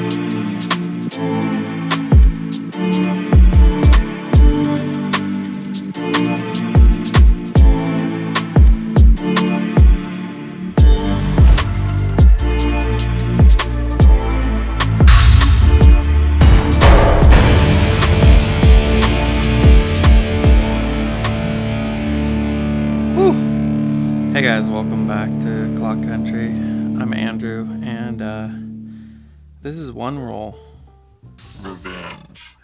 Hey guys, welcome back to Clock Country. I'm Andrew, and this is one roll. Revenge.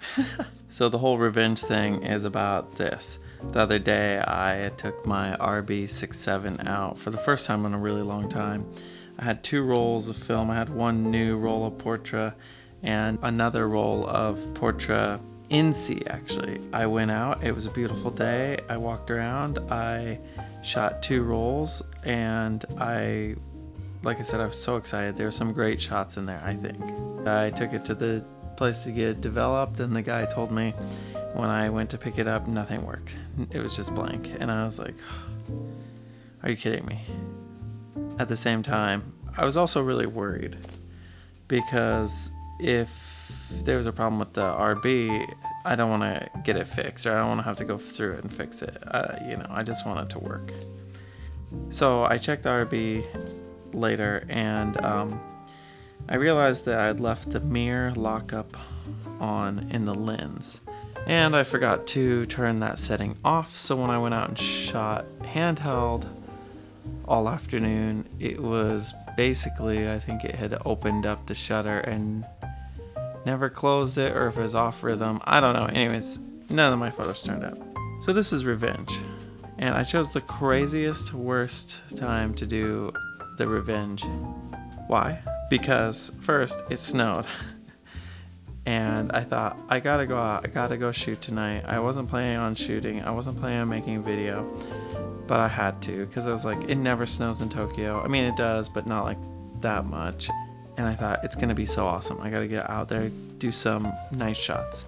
So the whole revenge thing is about this. The other day I took my RB67 out for the first time in a really long time. I had 2 rolls of film. I had one new roll of Portra and another roll of Portra in sea actually. I went out, it was a beautiful day. I walked around, I shot 2 rolls, and like I said, I was so excited. There were some great shots in there, I think. I took it to the place to get developed, and the guy told me when I went to pick it up, nothing worked. It was just blank, and I was like, are you kidding me? At the same time, I was also really worried, because if there was a problem with the RB, I don't want to get it fixed, or I don't want to have to go through it and fix it. I just want it to work. So I checked the RB later, and I realized that I'd left the mirror lockup on in the lens, and I forgot to turn that setting off. So when I went out and shot handheld all afternoon, it was basically, I think it had opened up the shutter and never closed it, or if it was off rhythm, I don't know. Anyways, none of my photos turned out. So this is revenge, and I chose the craziest, worst time to do the revenge. Why? Because first, it snowed, and I thought, I gotta go out, I gotta go shoot tonight. I wasn't planning on shooting, I wasn't planning on making a video, but I had to, because I was like, it never snows in Tokyo. I mean, it does, but not like that much. And I thought, it's going to be so awesome. I got to get out there, do some nice shots.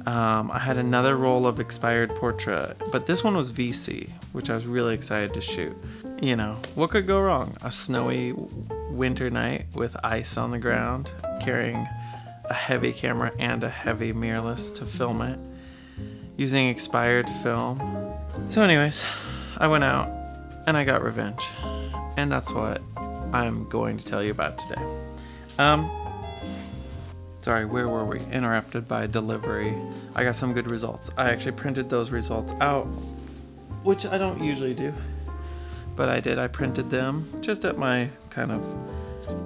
I had another roll of expired Portra, but this one was VC, which I was really excited to shoot. You know, what could go wrong? A snowy winter night with ice on the ground, carrying a heavy camera and a heavy mirrorless to film it, using expired film. So anyways, I went out and I got revenge. And that's what I'm going to tell you about today. Sorry, where were we? Interrupted by delivery. I got some good results. I actually printed those results out, which I don't usually do, but I did. I printed them just at my kind of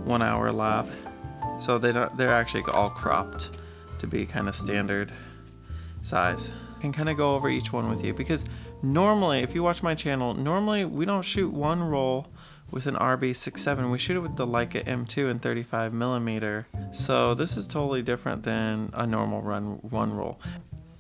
1-hour lab. So they're actually all cropped to be kind of standard size. I can kind of go over each one with you, because normally, if you watch my channel, normally we don't shoot one roll with an RB67. We shoot it with the Leica M2 and 35mm. So this is totally different than a normal one roll.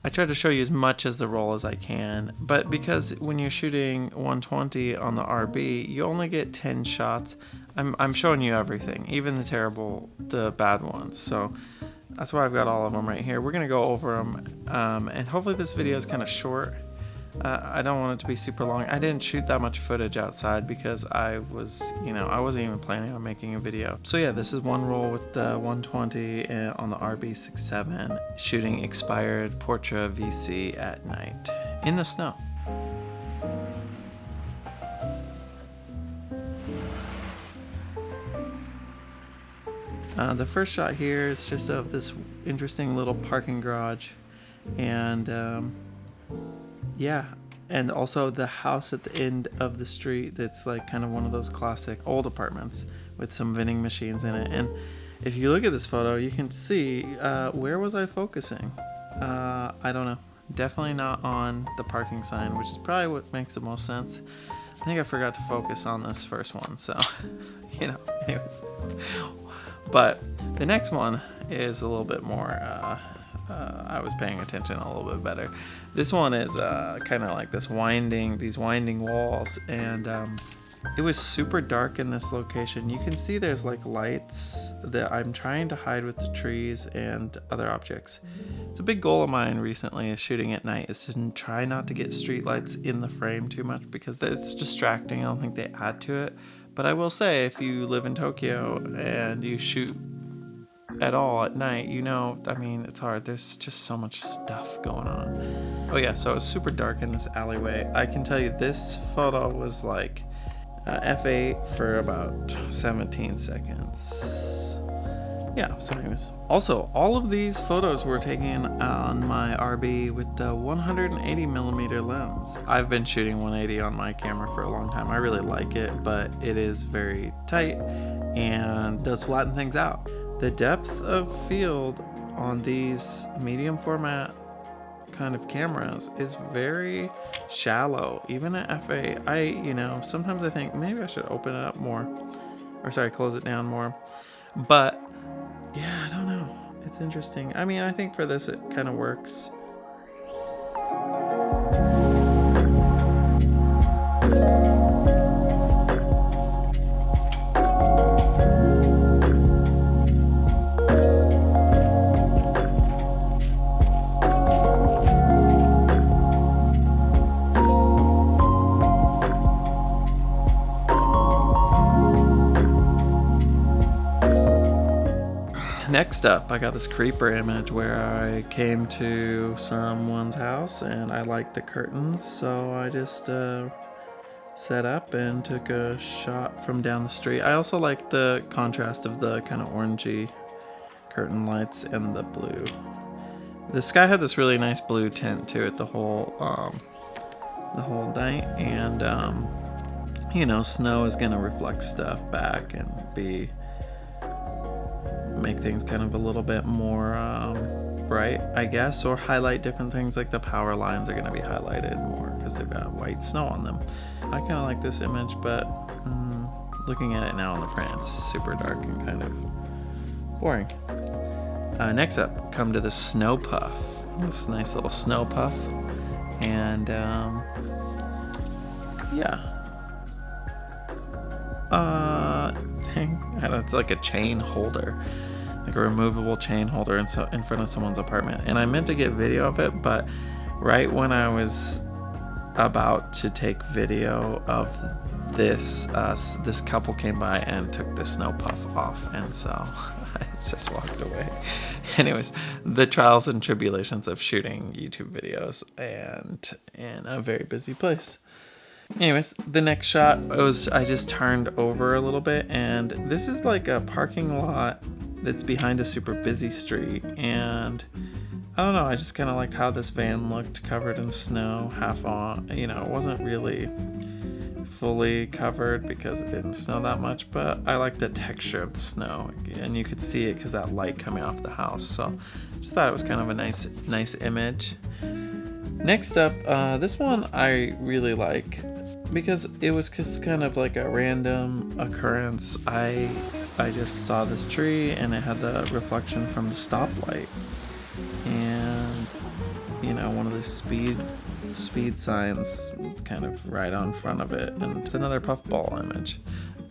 I try to show you as much as the roll as I can, but because when you're shooting 120 on the RB, you only get 10 shots. I'm showing you everything, even the bad ones. So that's why I've got all of them right here. We're gonna go over them, and hopefully this video is kind of short. I don't want it to be super long. I didn't shoot that much footage outside because I wasn't even planning on making a video. So yeah, this is one roll with the 120 on the RB67, shooting expired Portra VC at night in the snow. The first shot here is just of this interesting little parking garage, and yeah, and also the house at the end of the street that's like kind of one of those classic old apartments with some vending machines in it. And if you look at this photo, you can see, where was I focusing? I don't know. Definitely not on the parking sign, which is probably what makes the most sense. I think I forgot to focus on this first one, so, anyways. But the next one is a little bit more, I was paying attention a little bit better. This one is kind of like these winding walls, and it was super dark in this location. You can see there's like lights that I'm trying to hide with the trees and other objects. It's a big goal of mine recently, is shooting at night, is to try not to get street lights in the frame too much, because it's distracting. I don't think they add to it. But I will say, if you live in Tokyo and you shoot at all at night, you know, I mean, it's hard. There's just so much stuff going on. Oh yeah, so it's super dark in this alleyway. I can tell you this photo was like f8 for about 17 seconds. Yeah, so anyways. Also, all of these photos were taken on my RB with the 180mm lens. I've been shooting 180 on my camera for a long time. I really like it, but it is very tight and does flatten things out. The depth of field on these medium format kind of cameras is very shallow, even at f8. You know, sometimes I think maybe I should open it up more, or sorry, close it down more. But yeah, I don't know. It's interesting. I mean, I think for this it kind of works. Next up, I got this creeper image where I came to someone's house and I liked the curtains, so I just set up and took a shot from down the street. I also like the contrast of the kind of orangey curtain lights and the blue. The sky had this really nice blue tint to it the whole night, and you know, snow is gonna reflect stuff back and make things kind of a little bit more bright, I guess, or highlight different things. Like the power lines are going to be highlighted more because they've got white snow on them. I kind of like this image, but looking at it now on the print, it's super dark and kind of boring. Next up, come to the snow puff. This nice little snow puff, and yeah. It's like a chain holder, like a removable chain holder in front of someone's apartment. And I meant to get video of it, but right when I was about to take video of this, this couple came by and took the snow puff off, and so I just walked away. Anyways, the trials and tribulations of shooting YouTube videos and in a very busy place. Anyways, the next shot was I just turned over a little bit, and this is like a parking lot that's behind a super busy street, and I don't know, I just kind of liked how this van looked covered in snow, half on, you know, it wasn't really fully covered because it didn't snow that much, but I like the texture of the snow, and you could see it because that light coming off the house, so just thought it was kind of a nice image. Next up, this one I really like because it was just kind of like a random occurrence. I just saw this tree and it had the reflection from the stoplight, and you know, one of the speed signs kind of right on front of it, and it's another puffball image.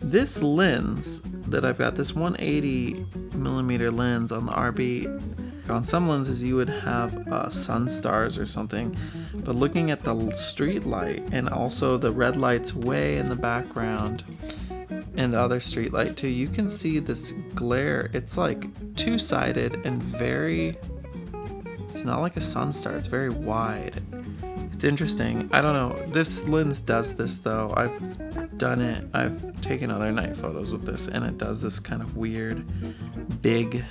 This lens that I've got, this 180mm lens on the RB, on some lenses you would have sun stars or something, but looking at the street light and also the red lights way in the background and the other street light too, you can see this glare. It's like two-sided and it's not like a sun star, it's very wide. It's interesting. I don't know, this lens does this though. I've done it, I've taken other night photos with this, and it does this kind of weird big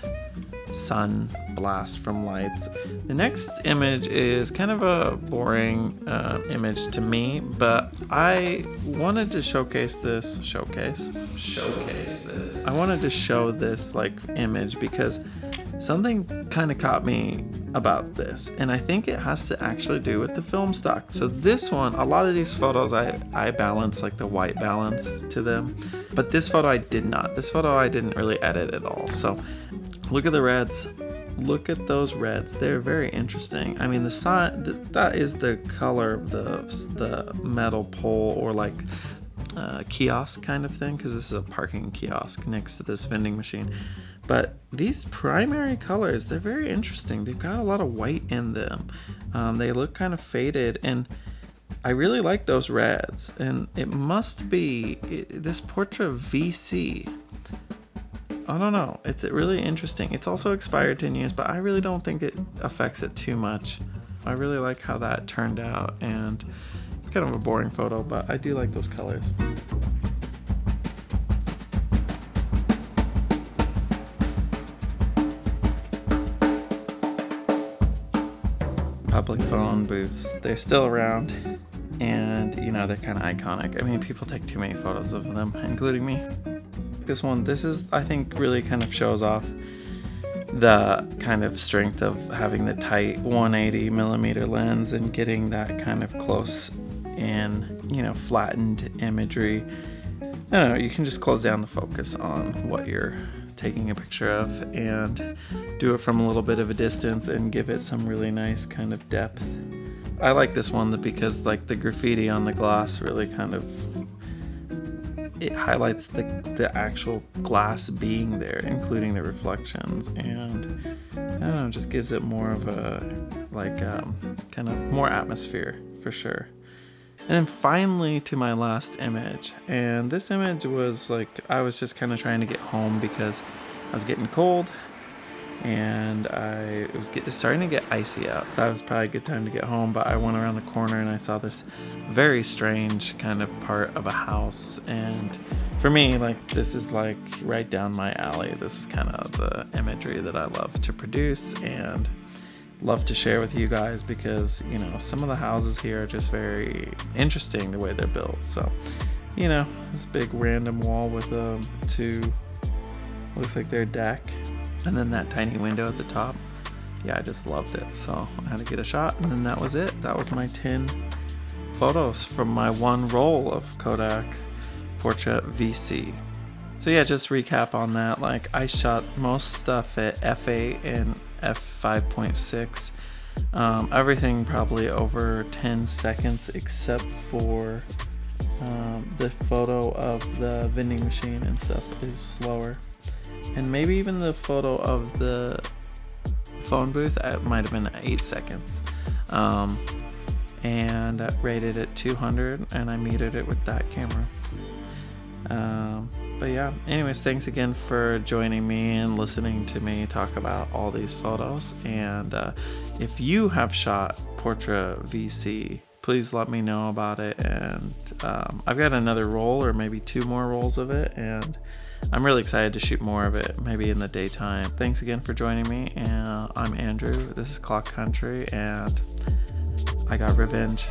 sun blast from lights. The next image is kind of a boring image to me, but I wanted to showcase this. I wanted to show this like image because something kind of caught me about this, and I think it has to actually do with the film stock. So this one, a lot of these photos I balance like the white balance to them, but this photo I did not. This photo I didn't really edit at all. So look at the reds. Look at those reds. They're very interesting. I mean, the sign, that is the color of the metal pole, or like kiosk kind of thing, because this is a parking kiosk next to this vending machine. But these primary colors, they're very interesting. They've got a lot of white in them. They look kind of faded, and I really like those reds. And it must be this Portra VC. I don't know. It's really interesting. It's also expired 10 years, but I really don't think it affects it too much. I really like how that turned out, and it's kind of a boring photo, but I do like those colors. Public phone booths, they're still around, and you know, they're kind of iconic. I mean, people take too many photos of them, including me. This one, this is, I think, really kind of shows off the kind of strength of having the tight 180 millimeter lens and getting that kind of close in, you know, flattened imagery. I don't know, you can just close down the focus on what you're taking a picture of and do it from a little bit of a distance and give it some really nice kind of depth. I like this one because like the graffiti on the glass really kind of, it highlights the actual glass being there, including the reflections, and I don't know, just gives it more of a like kind of more atmosphere for sure. And then finally to my last image, and this image was like, I was just kind of trying to get home because I was getting cold and it was starting to get icy out. That was probably a good time to get home, but I went around the corner and I saw this very strange kind of part of a house, and for me, like, this is like right down my alley. This is kind of the imagery that I love to produce and love to share with you guys, because you know, some of the houses here are just very interesting the way they're built. So, you know, this big random wall with two, looks like their deck, and then that tiny window at the top. Yeah, I just loved it, so I had to get a shot, and then that was it. That was my 10 photos from my one roll of Kodak Portra VC. So yeah, just recap on that. Like, I shot most stuff at f8 and f5.6. Everything probably over 10 seconds, except for the photo of the vending machine and stuff is slower. And maybe even the photo of the phone booth, it might have been 8 seconds. And I rated it 200, and I metered it with that camera. But yeah, anyways, thanks again for joining me and listening to me talk about all these photos. And if you have shot Portra VC, please let me know about it. And I've got another roll, or maybe 2 more rolls of it, and I'm really excited to shoot more of it, maybe in the daytime. Thanks again for joining me, and I'm Andrew. This is Clock Country, and I got revenge.